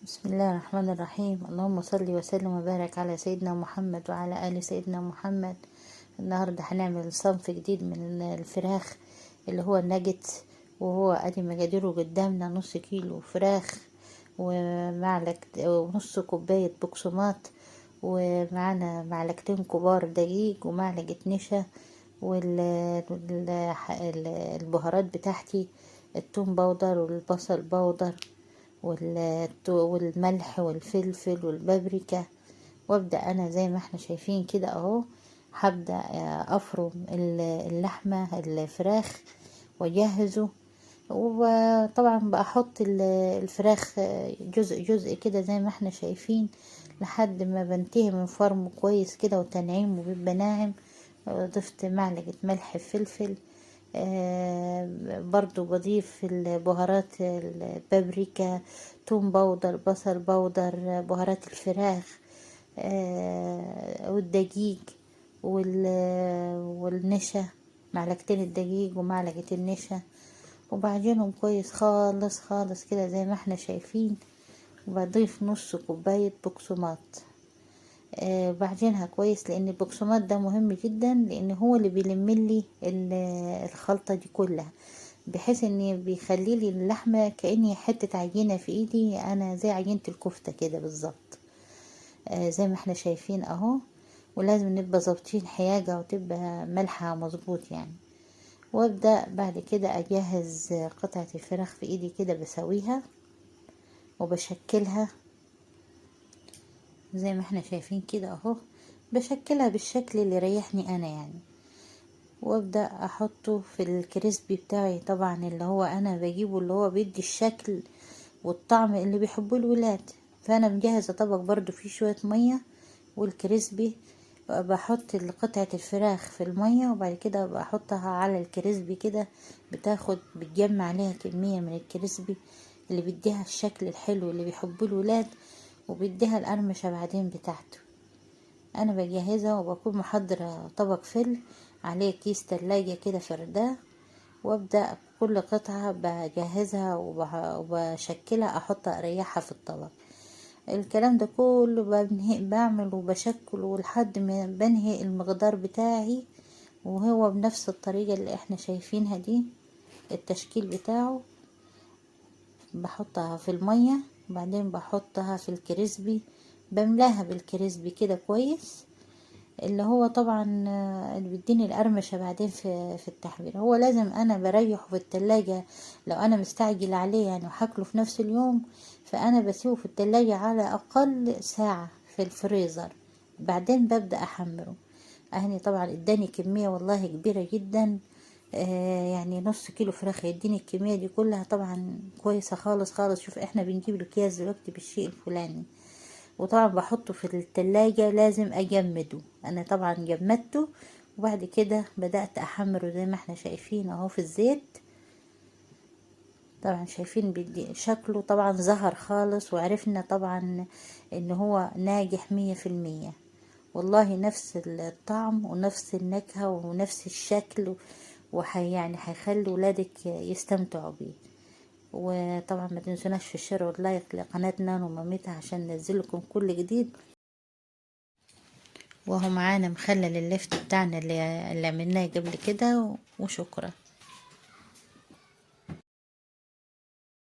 بسم الله الرحمن الرحيم. اللهم صل وسلم وبارك على سيدنا محمد وعلى آل سيدنا محمد. النهاردة هنعمل صنف جديد من الفراخ اللي هو الناجتس، وهو ادي مقاديره قدامنا: نص كيلو فراخ، ومعلقة ونص كوباية بقسماط، ومعانا معلقتين كبار دقيق، ومعلقة نشا، والبهارات بتاعتي: التوم باودر والبصل باودر والملح والفلفل والبابريكا. وابدأ انا زي ما احنا شايفين كده اهو، هبدأ افرم اللحمة الفراخ واجهزه. وطبعا بحط الفراخ جزء جزء كده زي ما احنا شايفين لحد ما بنتهي من فرمه كويس كده وتنعيمه بيبقى ناعم. ضفت معلقة ملح فلفل، برضو بضيف البهارات: البابريكا، توم باودر، بصل باودر، بهارات الفراخ، والدقيق والنشا، معلقتين الدقيق ومعلقة النشا، وبعجنهم كويس خالص خالص كده زي ما احنا شايفين. وبضيف نص كوباية بقسماط. بعجنها كويس لان البقسماط ده مهم جدا، لان هو اللي بيلملي الخلطة دي كلها، بحيث ان بيخلي لي اللحمة كأني حتة عجينة في ايدي، انا زي عجينة الكفتة كده بالظبط. زي ما احنا شايفين اهو. ولازم نبقى ظابطين حياجة وتبقى ملحها مظبوط يعني. وابدأ بعد كده اجهز قطعة الفراخ في ايدي كده، بسويها وبشكلها زي ما احنا شايفين كده اهو. بشكلها بالشكل اللي يريحني انا يعني. وابدأ احطه في الكريسبي بتاعي، طبعا اللي هو انا بجيبه اللي هو بيدي الشكل والطعم اللي بيحبوه الولاد. فانا مجهزة طبق برضو فيه شوية مية والكريسبي. بحط قطعة الفراخ في المية، وبعد كده بحطها على الكريسبي كده، بتجمع عليها كمية من الكريسبي اللي بيديها الشكل الحلو اللي بيحبوه الولاد، وبيديها القرمشة بعدين بتاعته. انا بجهزها وبكون محضرة طبق فل عليه كيس تلاجة كده فرداه، وابدأ كل قطعة بجهزها وبشكلها، احطها اريحها في الطبق. الكلام ده كله بعمل وبشكل لحد ما بنهي المقدار بتاعي، وهو بنفس الطريقة اللي احنا شايفينها دي التشكيل بتاعه. بحطها في المية، وبعدين بحطها في الكريسبي، بملاها بالكريسبي كده كويس، اللي هو طبعا اللي بيديني القرمشة بعدين في التحمير. هو لازم انا بريحه في التلاجة لو انا مستعجل عليه يعني وهاكله في نفس اليوم، فانا بسيبه في التلاجة على اقل ساعة في الفريزر، بعدين ببدأ احمره. اهني طبعا اداني كمية والله كبيرة جدا. يعني نص كيلو فراخ يديني الكمية دي كلها، طبعا كويسة خالص خالص. شوف احنا بنجيب الاكياس دلوقتي بالشيء الفلاني. وطبعا بحطه في التلاجة، لازم اجمده. انا طبعا جمدته، وبعد كده بدأت احمره زي ما احنا شايفين اهو في الزيت. طبعا شايفين بدي شكله طبعا ظهر خالص، وعرفنا طبعا ان هو ناجح 100%. والله نفس الطعم ونفس النكهة ونفس الشكل، يعني هيخلي ولادك يستمتعوا بيه. وطبعا ما تنسوناش في الشير واللايك لقناتنا ومامتها عشان ننزلكم كل جديد. وهو معانا مخلل اللفت بتاعنا اللي عملناه قبل كده. وشكرا.